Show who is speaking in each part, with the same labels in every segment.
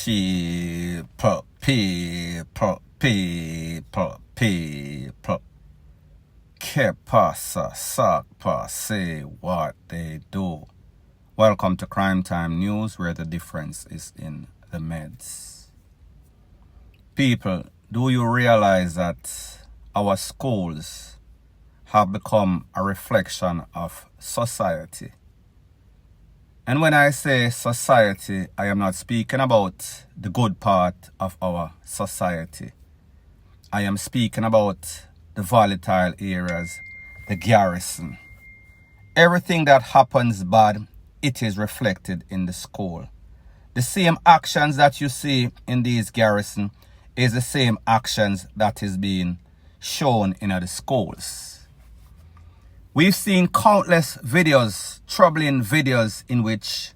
Speaker 1: People. Que pasa, sakpa, say what they do. Welcome to Crime Time News, where the difference is in the meds. People, do you realize that our schools have become a reflection of society? And when I say society, I am not speaking about the good part of our society. I am speaking about the volatile areas, the garrison. Everything that happens bad, it is reflected in the school. The same actions that you see in these garrison is the same actions that is being shown in other schools. We've seen countless videos, troubling videos in which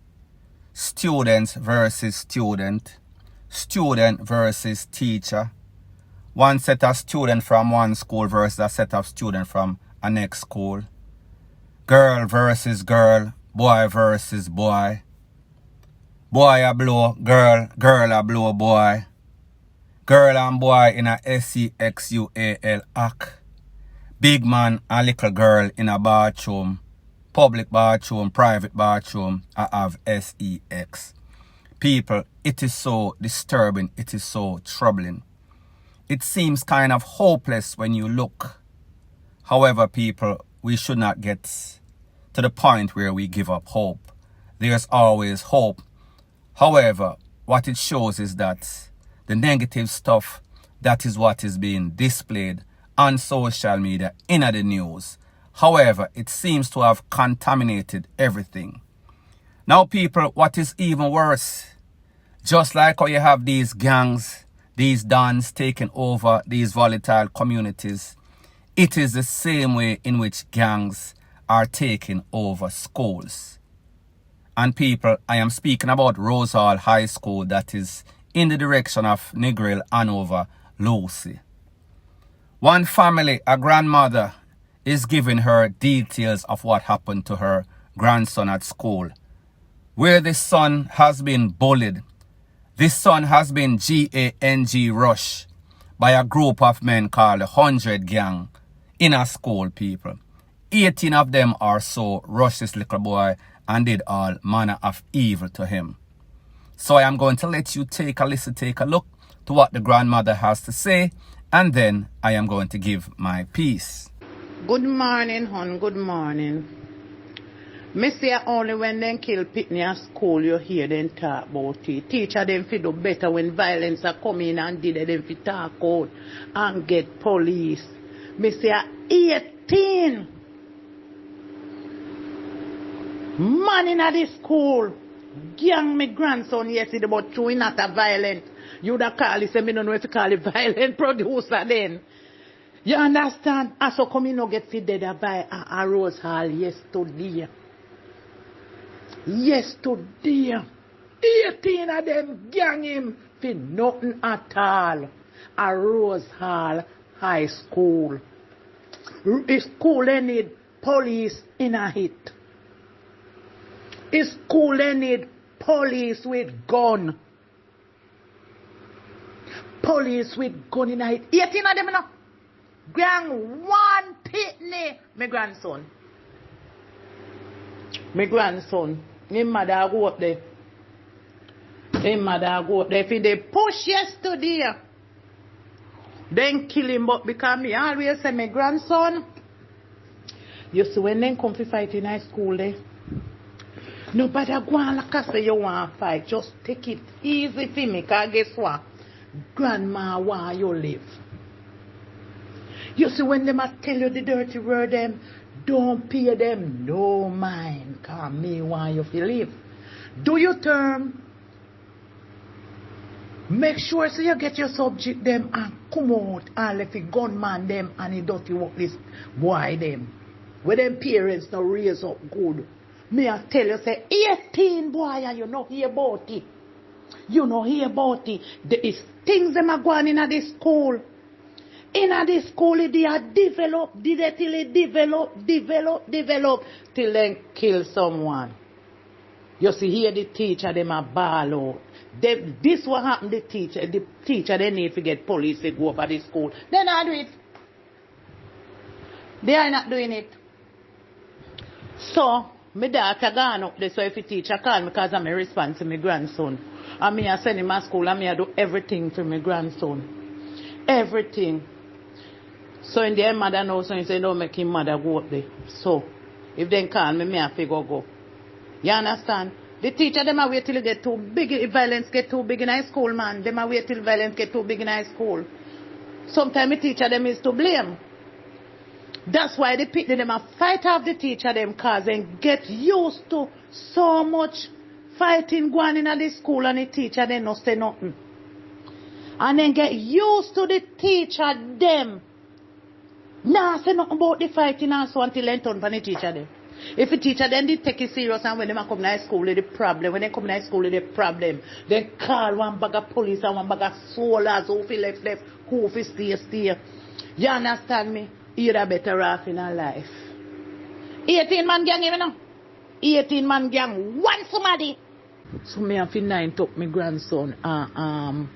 Speaker 1: students versus student, student versus teacher, one set of student from one school versus a set of student from a next school, girl versus girl, boy versus boy, boy a blow girl, girl a blow boy, girl and boy in a SEXUAL act. Big man and little girl in a bathroom, public bathroom, private bathroom, I have SEX. People, it is so disturbing, it is so troubling. It seems kind of hopeless when you look. However, people, we should not get to the point where we give up hope. There's always hope. However, what it shows is that the negative stuff, that is what is being displayed on social media, in the news. However, it seems to have contaminated everything. Now, people, what is even worse, just like how you have these gangs, these dons taking over these volatile communities, it is the same way in which gangs are taking over schools. And people, I am speaking about Rose Hall High School that is in the direction of Negril, Hanover, Lucy. One family, a grandmother, is giving her details of what happened to her grandson at school, where this son has been bullied. This son has been gang rushed by a group of men called the 100 Gang in a school, people. 18 of them or so rushed this little boy and did all manner of evil to him. So I am going to let you take a listen, take a look to what the grandmother has to say, and then I am going to give my piece.
Speaker 2: Good morning, hon. Good morning. Me say only when they kill Pitney at school, you hear them talk about it. Teacher them fi do better when violence are coming and did them fi talk out and get police. Me say 18 man in the school. Gang me grandson yesterday but true not a violent. You da call it, say me don't know if you call it violent producer then. You understand? I so come you no get fit dead by a Rose Hall yesterday. Yesterday. 18 of them gang him for nothing at all. A Rose Hall High School. The school they need police in a hit. The school they need police with gun. Police with gun in a hit. 18 of them, you know. Gang one Pitney. My grandson. My grandson. His mother go up there. His mother go up there. If they push yesterday, then kill him. But because me always say my grandson, you see when they come to fight in high school there, nobody go on like I say you want to fight. Just take it easy for me. Because guess what? Grandma want you live. You see when them a tell you the dirty word them, don't pay them no mind. Because me want you to live. Do your term. Make sure so you get your subject them and come out and let the gunman them and the dirty work this boy them. Where them parents now raise up good. Me I tell you say 18 boy and you know hear about it. You know hear about it. There is things them are going in at this school. In at this school they are develop till they kill someone. You see here the teacher them a ball out. This what happened the teacher they need to get police to go over the school. They not do it. They are not doing it. So, my daughter gone up there, so if the teacher call me because I'm a response to my grandson. And me I send him to school and me I do everything for my grandson. Everything. So in the end, mother knows, so he say, don't make him mother go up there. So, if they call me, I have to go. You understand? The teacher, them a wait till it get too big, if violence get too big in high school, man. Them a wait till violence get too big in high school. Sometimes the teacher, them is to blame. That's why the people, them a fight off the teacher, them cause they get used to so much fighting going in at the school and the teacher, they no say nothing. And then get used to the teacher, them. Nah, say nothing about the fighting and so until they turn for the teacher them. If the teacher then they take it serious and when they come to high school with the problem, when they come to high school with the problem, they call one bag of police and one bag of soldiers who feel left, who feel stay. You understand me? You're better off in our life. 18-man gang even now. 18-man gang, one somebody. So me have to nine up my grandson and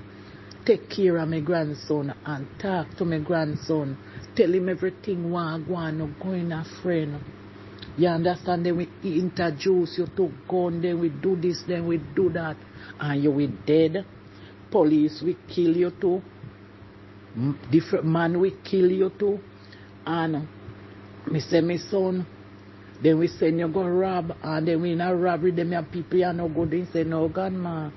Speaker 2: take care of my grandson and talk to my grandson. Tell him everything want go on, no going a friend. You understand? Then we introduce you to gun, then we do this, then we do that. And you will dead. Police will kill you too. Different man will kill you too. And me say my son, then we send you go rob, and then we in a robbery, them have people you no good. They say, no, grandma,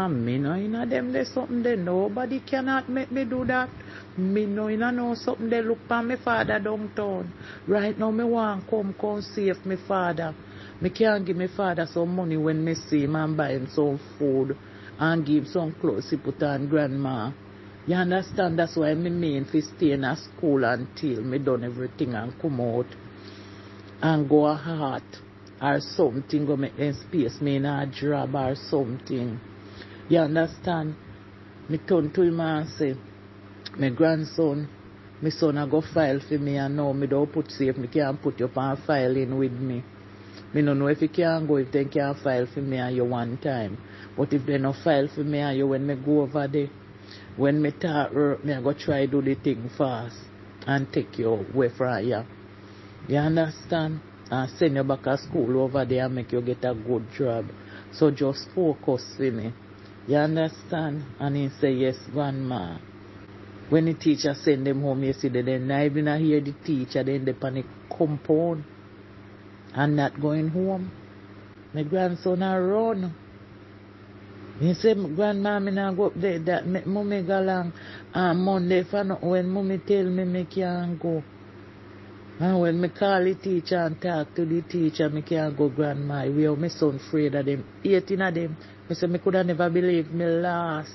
Speaker 2: me no in a them there's something there. Nobody cannot make me do that. Me no in a know something they look for my father downtown. Right now me want come save my father. Me can't give my father some money when me see him and buy him some food and give some clothes he put on grandma. You understand? That's why me mean to stay in a school until me done everything and come out and go a heart or something, go make them space me in a job or something. You understand? Me turn to him and say, my grandson, my son a go file for me and now me don't put safe, me can't put you on file in with me. Me don't know if you can go, if they can file for me and you one time. But if they no file for me and you when me go over there, when me talk work, me I go try do the thing fast and take you away from you. You understand? And send you back to school over there and make you get a good job. So just focus with me. You understand? And he say, yes, grandma. When the teacher send them home yesterday, then I even hear the teacher, then they panic compound and not going home. My grandson a run. He said, grandma, me not go up there, that make mommy go along on Monday for no, when mommy tell me can't go. And when me call the teacher and talk to the teacher, me can't go, grandma. We have my son afraid of them. 18 of them. I said, me could have never believed me last.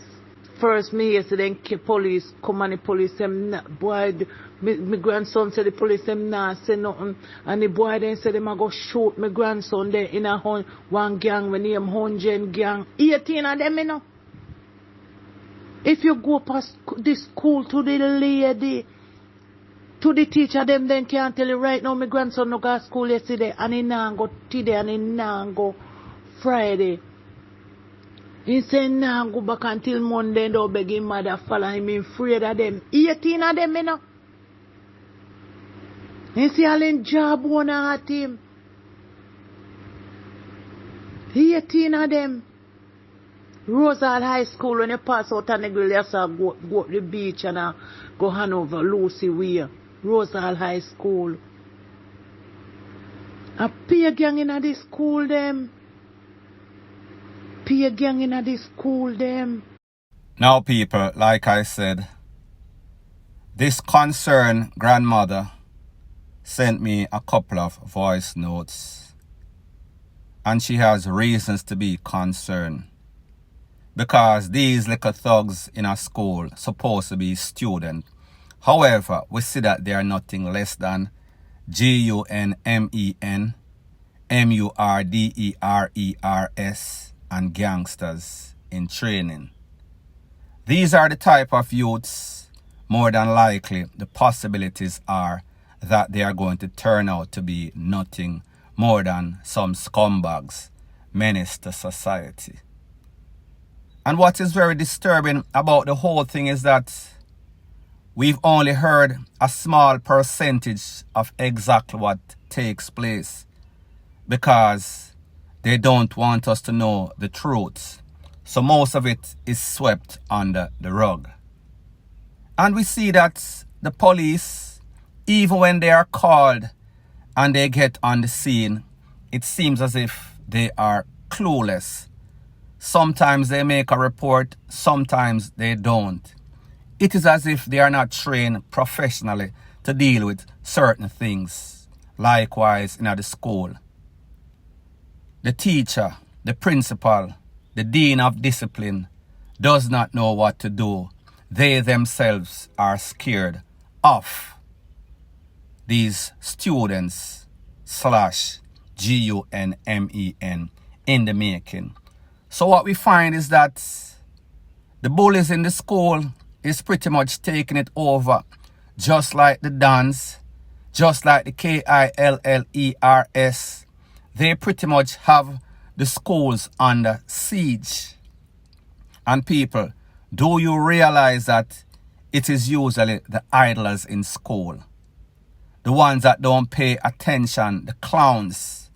Speaker 2: First, me yesterday, police come and the police them boy, my grandson said the police them not say nothing. And the boy then said them a go shoot my grandson there in a one gang, when name 100 gang. 18 of them, you know. If you go past the school to the lady, to the teacher, them then can't tell you right now my grandson no go to school yesterday and he not go today and he not go Friday. He said, nah, go back until Monday and don't beg him mother follow him. I'm afraid of them. 18 of them, you know. He say, all in job one at him. 18 of them. Rosal High School, when you pass out on the grill, you saw go to the beach and go Hanover, Lucy Way. Rosal High School. A peer gang in the school, them. Peer gang in the school, them.
Speaker 1: Now, people, like I said, this concerned grandmother sent me a couple of voice notes. And she has reasons to be concerned. Because these little thugs in a school supposed to be students. However, we see that they are nothing less than GUNMEN, MVRD3RERS, and gangsters in training. These are the type of youths, more than likely, the possibilities are that they are going to turn out to be nothing more than some scumbags, menace to society. And what is very disturbing about the whole thing is that we've only heard a small percentage of exactly what takes place because they don't want us to know the truth. So most of it is swept under the rug. And we see that the police, even when they are called and they get on the scene, it seems as if they are clueless. Sometimes they make a report, sometimes they don't. It is as if they are not trained professionally to deal with certain things. Likewise, in the school, the teacher, the principal, the dean of discipline does not know what to do. They themselves are scared of these students / GUNMEN in the making. So what we find is that the bullies in the school is pretty much taking it over, just like the Dons, just like the KILLERS. They pretty much have the schools under siege. And people, do you realize that it is usually the idlers in school, the ones that don't pay attention, the clowns,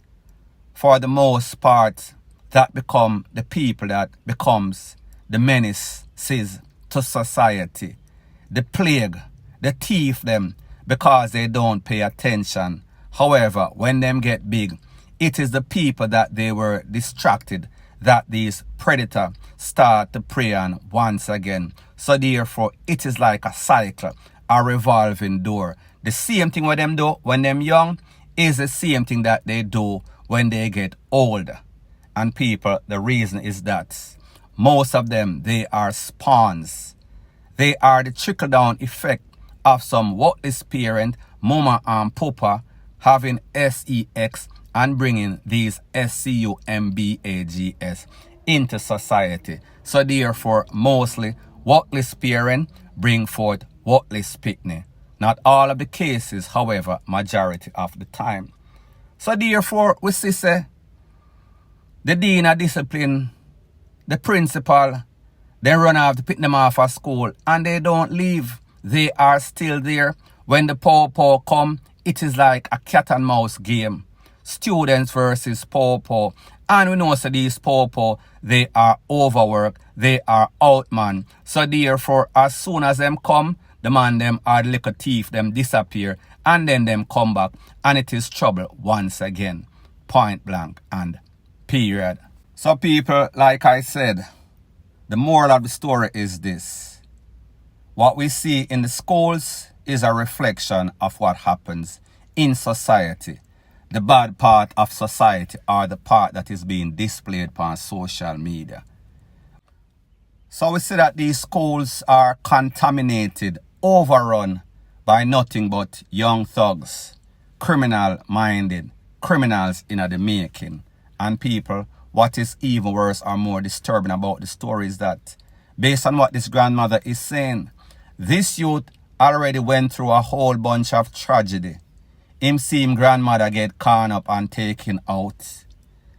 Speaker 1: for the most part, that become the people that becomes the menaces to society, the plague, the thief them because they don't pay attention. However, when them get big, it is the people that they were distracted that these predators start to prey on once again. So therefore, it is like a cycle, a revolving door. The same thing with them do when them young is the same thing that they do when they get older. And people, the reason is that most of them, they are spawns. They are the trickle-down effect of some worthless parent, mama and papa, having sex and bringing these scumbags into society. So therefore, mostly, worthless parent bring forth worthless picnic. Not all of the cases, however, majority of the time. So therefore, we see say, the dean of discipline, the principal, they run off to pick them off of school and they don't leave. They are still there. When the paw come, it is like a cat and mouse game. Students versus paw. And we know so these paw, they are overworked, they are outman. So therefore, as soon as them come, the man them are the little thief, them disappear, and then them come back, and it is trouble once again. Point blank and period. So people, like I said, the moral of the story is this. What we see in the schools is a reflection of what happens in society. The bad part of society are the part that is being displayed on social media. So we see that these schools are contaminated, overrun by nothing but young thugs, criminal-minded, criminals in the making. And people, what is even worse or more disturbing about the story is that, based on what this grandmother is saying, this youth already went through a whole bunch of tragedy. Him see him grandmother get caught up and taken out.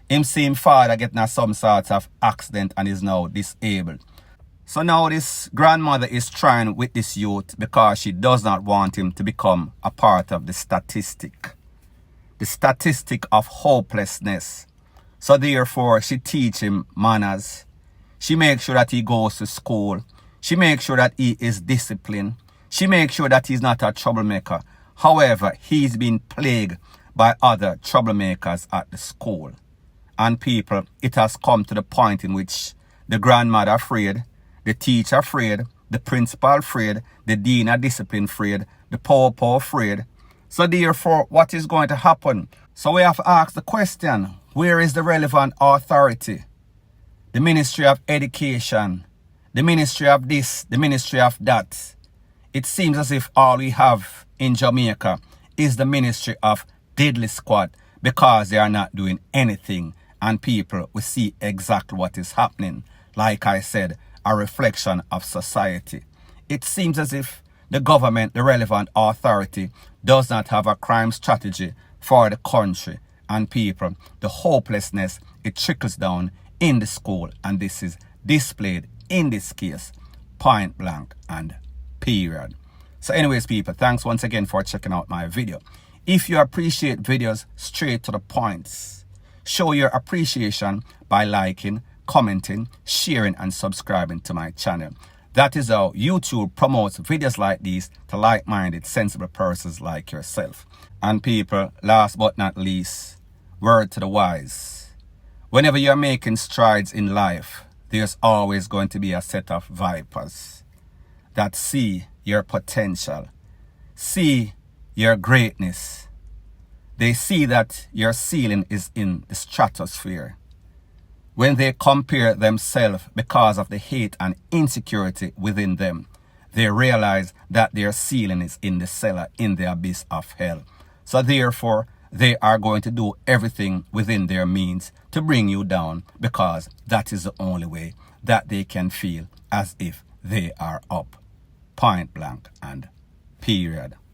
Speaker 1: Him see him father get in some sort of accident and is now disabled. So now this grandmother is trying with this youth because she does not want him to become a part of the statistic. The statistic of hopelessness. So therefore, she teach him manners. She makes sure that he goes to school. She makes sure that he is disciplined. She makes sure that he's not a troublemaker. However, he's been plagued by other troublemakers at the school. And people, it has come to the point in which the grandmother afraid, the teacher afraid, the principal afraid, the dean of discipline afraid, the paw afraid. So therefore, what is going to happen? So we have to ask the question, where is the relevant authority? The Ministry of Education, the Ministry of this, the Ministry of that. It seems as if all we have in Jamaica is the Ministry of Diddly Squad because they are not doing anything. And people, we see exactly what is happening. Like I said, a reflection of society. It seems as if the government, the relevant authority, does not have a crime strategy for the country and people. The hopelessness, it trickles down in the school, and this is displayed in this case, point blank and period. So anyways, people, thanks once again for checking out my video. If you appreciate videos straight to the points, show your appreciation by liking, commenting, sharing, and subscribing to my channel. That is how YouTube promotes videos like these to like-minded, sensible persons like yourself. And people, last but not least, word to the wise. Whenever you're making strides in life, there's always going to be a set of vipers that see your potential, see your greatness. They see that your ceiling is in the stratosphere. When they compare themselves because of the hate and insecurity within them, they realize that their ceiling is in the cellar, in the abyss of hell. So therefore, they are going to do everything within their means to bring you down, because that is the only way that they can feel as if they are up. Point blank and period.